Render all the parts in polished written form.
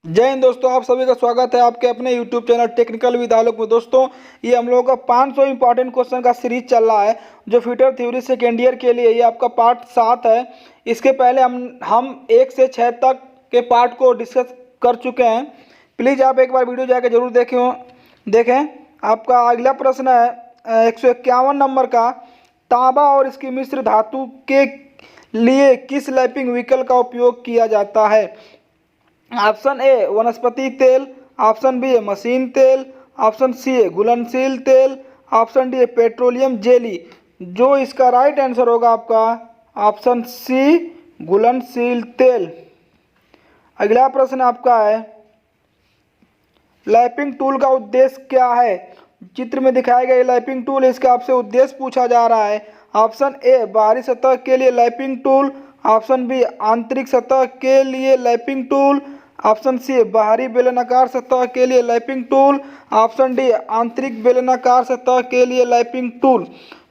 जय हिंद दोस्तों, आप सभी का स्वागत है आपके अपने YouTube चैनल टेक्निकल विद आलोक में। दोस्तों, ये हम लोगों का 500 इंपॉर्टेंट क्वेश्चन का सीरीज चल रहा है जो फिटर थ्योरी सेकेंड ईयर के लिए। ये आपका पार्ट 7 है। इसके पहले हम 1 से 6 तक के पार्ट को डिस्कस कर चुके हैं। प्लीज़ आप एक बार वीडियो जाकर जरूर देखें। आपका अगला प्रश्न है 151 नंबर का, तांबा और इसकी मिश्र धातु के लिए किस लैपिंग व्हीकल का उपयोग किया जाता है? ऑप्शन ए वनस्पति तेल, ऑप्शन बी मशीन तेल, ऑप्शन सी घुलनशील तेल, ऑप्शन डी पेट्रोलियम जेली। जो इसका राइट आंसर होगा आपका ऑप्शन सी घुलनशील तेल। अगला प्रश्न आपका है, लैपिंग टूल का उद्देश्य क्या है? चित्र में दिखाया गया लैपिंग टूल, इसका आपसे उद्देश्य पूछा जा रहा है। ऑप्शन ए बाहरी सतह के लिए लैपिंग टूल, ऑप्शन बी आंतरिक सतह के लिए लैपिंग टूल, ऑप्शन सी बाहरी बेलनाकार सतह के लिए लैपिंग टूल, ऑप्शन डी आंतरिक बेलनाकार सतह के लिए लैपिंग टूल।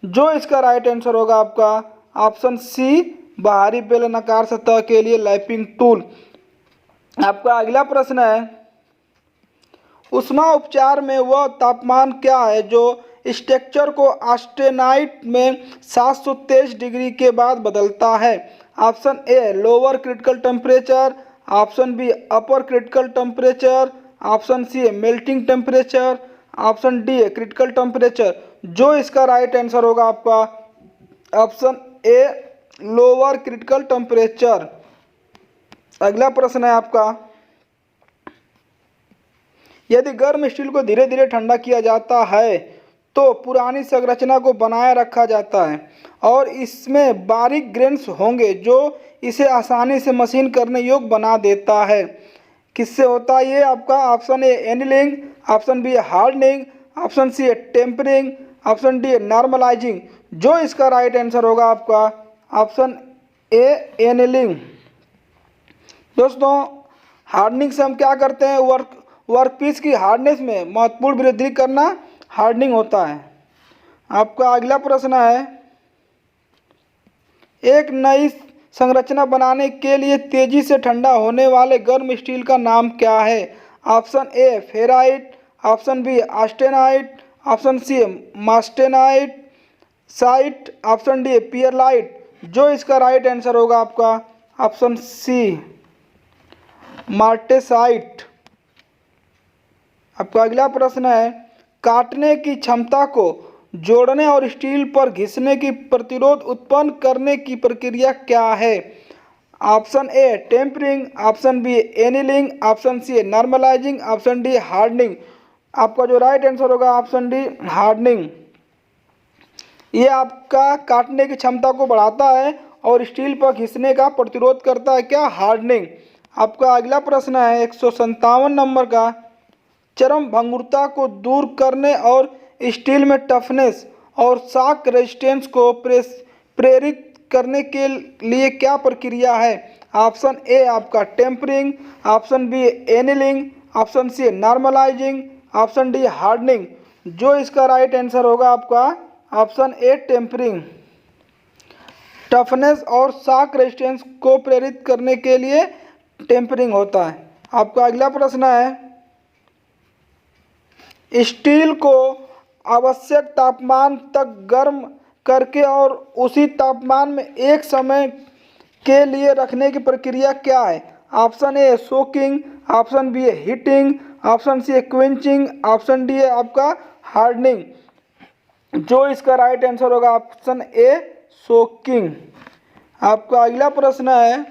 जो इसका राइट आंसर होगा आपका ऑप्शन सी बाहरी बेलनाकार सतह के लिए लैपिंग टूल। आपका अगला प्रश्न है, ऊष्मा उपचार में वह तापमान क्या है जो स्ट्रक्चर को ऑस्टेनाइट में 723 डिग्री के बाद बदलता है? Option A lower critical temperature, option B upper critical temperature, option C melting temperature, option D critical temperature. जो इसका राइट आंसर होगा आपका option A lower critical temperature. अगला प्रश्न है आपका, यदि गर्म स्टील को धीरे धीरे ठंडा किया जाता है तो पुरानी संरचना को बनाए रखा जाता है और इसमें बारीक ग्रेन्स होंगे जो इसे आसानी से मशीन करने योग्य बना देता है। किससे होता है ये आपका? Option A annealing, option B hardening, option C tempering, option D normalising. जो इसका राइट आंसर होगा आपका ऑप्शन ए एनीलिंग। दोस्तों, हार्डनिंग से हम क्या करते हैं? वर्कपीस की हार्डनेस में महत्वपूर्ण वृद्धि करना हार्डनिंग होता है। आपका अगला प्रश्न है, एक नई संरचना बनाने के लिए तेजी से ठंडा होने वाले गर्म स्टील का नाम क्या है? Option A ferrite, option B austenite, option C martensite साइट, ऑप्शन डी पियरलाइट। जो इसका राइट आंसर होगा आपका ऑप्शन सी मार्टेसाइट। आपका अगला प्रश्न है, काटने की क्षमता को जोड़ने और स्टील पर घिसने की प्रतिरोध उत्पन्न करने की प्रक्रिया क्या है? Option A tempering, option B annealing, option C normalising, option D hardening. आपका जो राइट आंसर होगा ऑप्शन डी हार्डनिंग। ये आपका काटने की क्षमता को बढ़ाता है और स्टील पर घिसने का प्रतिरोध करता है। क्या? हार्डनिंग। आपका अगला प्रश्न है 157 नंबर का, चरम भंगुरता को दूर करने और स्टील में टफनेस और शॉक रेजिस्टेंस को प्रेरित करने के लिए क्या प्रक्रिया है? ऑप्शन ए आपका tempering, option B annealing, option C normalising, option D hardening. जो इसका राइट आंसर होगा आपका ऑप्शन ए टेम्परिंग। टफनेस और शॉक रेजिस्टेंस को प्रेरित करने के लिए टेम्परिंग होता है। आपका अगला प्रश्न है, स्टील को आवश्यक तापमान तक गर्म करके और उसी तापमान में एक समय के लिए रखने की प्रक्रिया क्या है? Option A soaking, option B heating, option C quenching, option D है आपका हार्डनिंग। जो इसका राइट आंसर होगा ऑप्शन ए सोकिंग। आपका अगला प्रश्न है,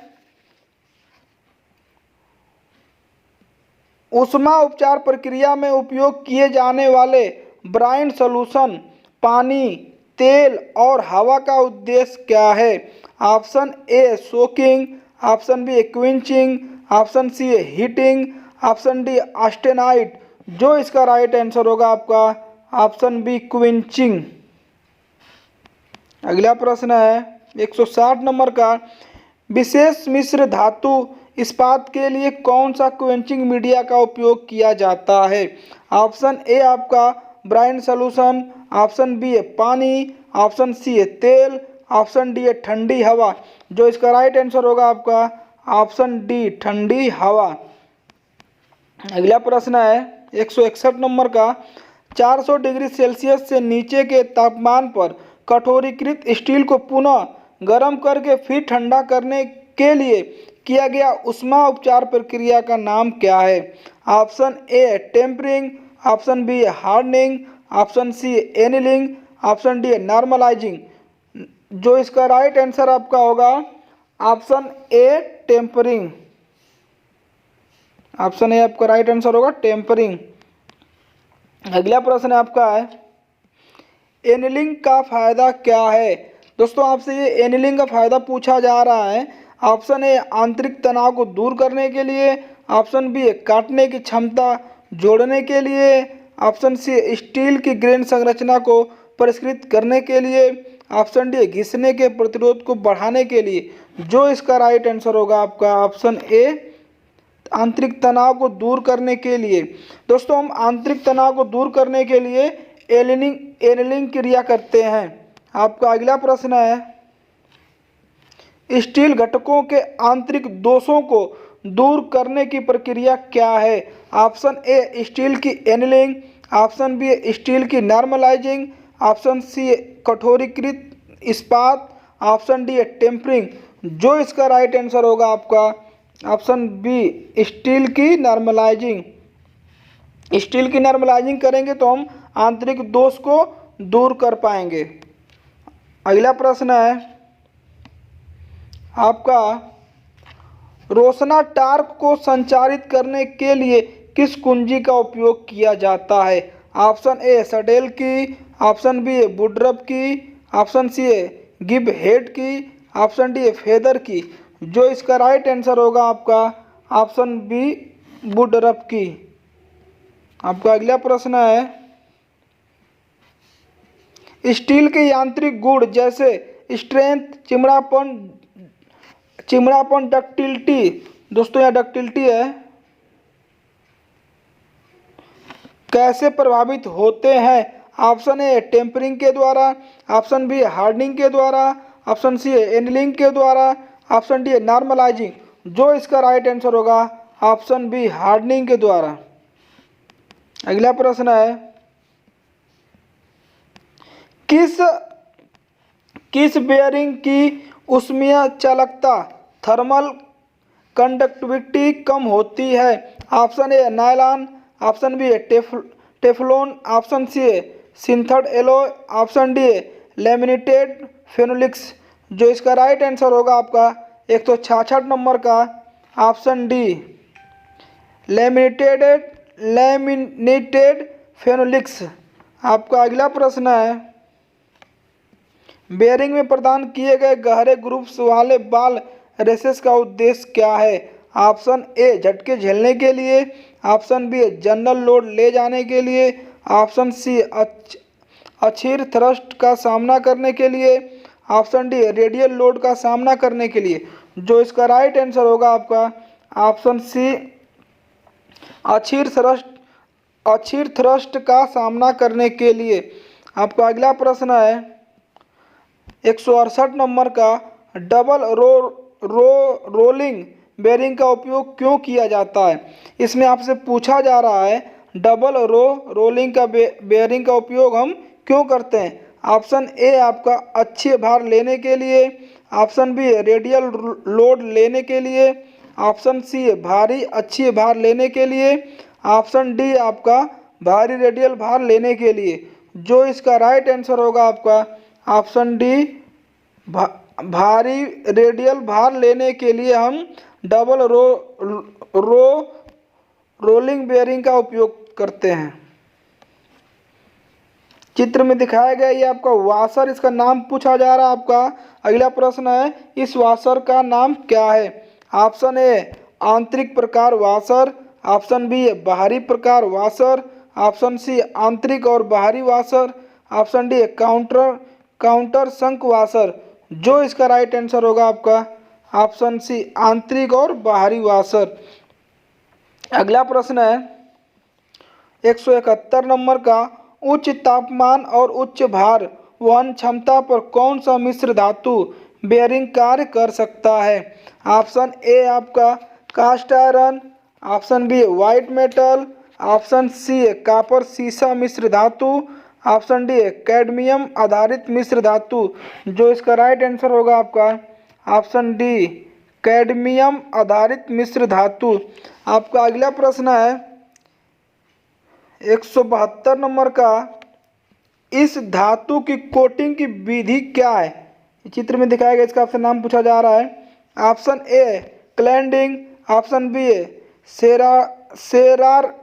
ऊष्मा उपचार प्रक्रिया में उपयोग किए जाने वाले ब्राइन सॉल्यूशन पानी, तेल और हवा का उद्देश्य क्या है? Option A soaking, option B quenching, option C heating, option D austenite. जो इसका राइट आंसर होगा आपका ऑप्शन बी क्विंचिंग। अगला प्रश्न है 160 नंबर का, विशेष मिश्र धातु इस्पात के लिए कौन सा क्वेंचिंग मीडिया का उपयोग किया जाता है? ऑप्शन ए आपका ब्राइन सॉल्यूशन, ऑप्शन बी है पानी, ऑप्शन सी है तेल, ऑप्शन डी है ठंडी हवा। जो इसका राइट आंसर होगा आपका ऑप्शन डी ठंडी हवा। अगला प्रश्न है 161 नंबर का, 400 डिग्री सेल्सियस से नीचे के तापमान पर कठोरीकृत स्टील को पुनः गर्म करके फिर ठंडा करने के लिए किया गया ऊष्मा उपचार प्रक्रिया का नाम क्या है? Option A tempering, option B hardening, option C annealing, option D normalising. जो इसका राइट आंसर आपका होगा option A tempering. Option A आपका राइट आंसर होगा टेम्परिंग। अगला प्रश्न आपका है, एनिलिंग का फायदा क्या है? दोस्तों आपसे ये एनिलिंग का फायदा पूछा जा रहा है। ऑप्शन ए आंतरिक तनाव को दूर करने के लिए, ऑप्शन बी काटने की क्षमता जोड़ने के लिए, ऑप्शन सी स्टील की ग्रेन संरचना को परिष्कृत करने के लिए, ऑप्शन डी घिसने के प्रतिरोध को बढ़ाने के लिए। जो इसका राइट आंसर होगा आपका ऑप्शन ए आंतरिक तनाव को दूर करने के लिए। दोस्तों हम आंतरिक तनाव को दूर करने के लिए एनिलिंग क्रिया करते हैं। आपका अगला प्रश्न है, स्टील घटकों के आंतरिक दोषों को दूर करने की प्रक्रिया क्या है? ऑप्शन ए स्टील की एनिलिंग, ऑप्शन बी स्टील की नॉर्मलाइजिंग, ऑप्शन सी कठोरीकृत इस्पात, ऑप्शन डी टेम्परिंग। जो इसका राइट आंसर होगा आपका ऑप्शन बी स्टील की नॉर्मलाइजिंग। स्टील की नॉर्मलाइजिंग करेंगे तो हम आंतरिक दोष को दूर कर पाएंगे। अगला प्रश्न है आपका, रोशना टार्क को संचारित करने के लिए किस कुंजी का उपयोग किया जाता है? ऑप्शन ए सडेल की, ऑप्शन बी वुडरफ की, ऑप्शन सी गिब हेड की, ऑप्शन डी फेदर की। जो इसका राइट आंसर होगा आपका ऑप्शन बी वुडरफ की। आपका अगला प्रश्न है, स्टील के यांत्रिक गुण जैसे स्ट्रेंथ, चिमड़ापन, डक्टिलिटी, दोस्तों यहाँ डक्टिलिटी है, कैसे प्रभावित होते हैं? ऑप्शन ए टेम्परिंग के द्वारा, ऑप्शन बी हार्डनिंग के द्वारा, ऑप्शन सी एनिलिंग के द्वारा, ऑप्शन डी नॉर्मलाइजिंग। जो इसका राइट आंसर होगा ऑप्शन बी हार्डनिंग के द्वारा। अगला प्रश्न है, किस बेयरिंग की ऊष्मीय चालकता थर्मल कंडक्टिविटी कम होती है? Option A nylon, option B Teflon, option C synthetic alloy, option D laminated phenolics. जो इसका राइट आंसर होगा आपका 166 नंबर का ऑप्शन डी लैमिनेटेड फेनोलिक्स। आपका अगला प्रश्न है, बेयरिंग में प्रदान किए गए गहरे ग्रूव्स वाले बाल रेसेस का उद्देश्य क्या है? ऑप्शन ए झटके झेलने के लिए, ऑप्शन बी जनरल लोड ले जाने के लिए, ऑप्शन सी अक्षीय थ्रस्ट का सामना करने के लिए, ऑप्शन डी रेडियल लोड का सामना करने के लिए। जो इसका राइट आंसर होगा आपका ऑप्शन सी अक्षीय थ्रस्ट का सामना करने के लिए। आपका अगला प्रश्न है 168 नंबर का, डबल रोलिंग बेयरिंग का उपयोग क्यों किया जाता है? इसमें आपसे पूछा जा रहा है डबल रोलिंग का बेयरिंग का उपयोग हम क्यों करते हैं? ऑप्शन ए आपका अच्छे भार लेने के लिए, ऑप्शन बी रेडियल लोड लेने के लिए, ऑप्शन सी भारी अच्छी भार लेने के लिए, ऑप्शन डी आपका भारी रेडियल भार लेने के लिए। जो इसका राइट आंसर होगा आपका ऑप्शन डी भारी रेडियल भार लेने के लिए हम डबल रोलिंग बेयरिंग का उपयोग करते हैं। चित्र में दिखाया गया ये आपका वाशर, इसका नाम पूछा जा रहा है आपका। अगला प्रश्न है, इस वाशर का नाम क्या है? ऑप्शन ए आंतरिक प्रकार वाशर, ऑप्शन बी बाहरी प्रकार वाशर, ऑप्शन सी आंतरिक और बाहरी वाशर, ऑप्शन डी काउंटर संक वाशर। जो इसका राइट आंसर होगा आपका ऑप्शन सी आंतरिक और बाहरी वाशर। अगला प्रश्न है 171 नंबर का, उच्च तापमान और उच्च भार वहन क्षमता पर कौन सा मिश्र धातु बेयरिंग कार्य कर सकता है? ऑप्शन ए आपका cast iron, option B white metal, option C copper सीसा मिश्र धातु, ऑप्शन डी कैडमियम आधारित मिश्र धातु। जो इसका राइट आंसर होगा आपका ऑप्शन डी कैडमियम आधारित मिश्र धातु। आपका अगला प्रश्न है 172 नंबर का, इस धातु की कोटिंग की विधि क्या है? चित्र में दिखाया गया, इसका आपसे नाम पूछा जा रहा है। Option A cladding, option B सेरार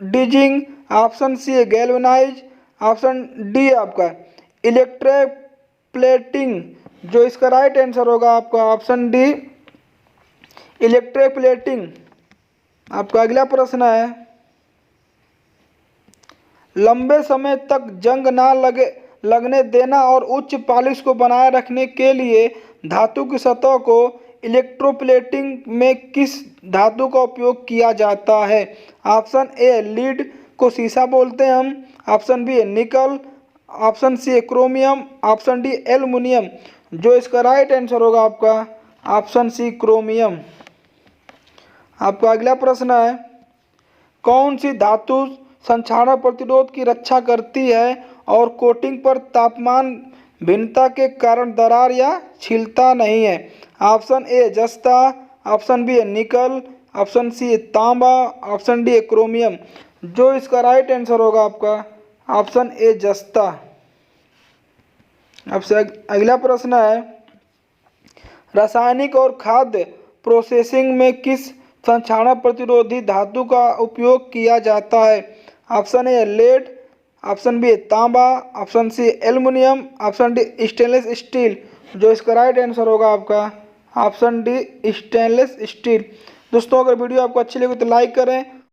डिजिंग, option C galvanize, option D आपका इलेक्ट्रिक प्लेटिंग। जो इसका राइट आंसर होगा आपका ऑप्शन डी इलेक्ट्रिक प्लेटिंग। आपका अगला प्रश्न है, लंबे समय तक जंग ना लगने देना और उच्च पॉलिश को बनाए रखने के लिए धातु की सतह को इलेक्ट्रोप्लेटिंग में किस धातु का उपयोग किया जाता है? ऑप्शन ए लीड को सीसा बोलते हैं हम, option B nickel, option C chromium, option D aluminium. जो इसका राइट आंसर होगा आपका ऑप्शन सी क्रोमियम। आपका अगला प्रश्न है, कौन सी धातु संक्षारण प्रतिरोध की रक्षा करती है और कोटिंग पर तापमान भिन्नता के कारण दरार या छीलता नहीं है? ऑप्शन ए जस्ता, ऑप्शन बी निकल, ऑप्शन सी तांबा, ऑप्शन डी क्रोमियम। जो इसका राइट आंसर होगा आपका ऑप्शन ए जस्ता। आपसे अगला प्रश्न है, रासायनिक और खाद्य प्रोसेसिंग में किस संक्षारण प्रतिरोधी धातु का उपयोग किया जाता है? Option A lead, option B तांबा, option C aluminium, option D stainless steel. जो इसका राइट आंसर होगा आपका ऑप्शन डी स्टेनलेस स्टील। दोस्तों अगर वीडियो आपको अच्छी लगे तो लाइक करें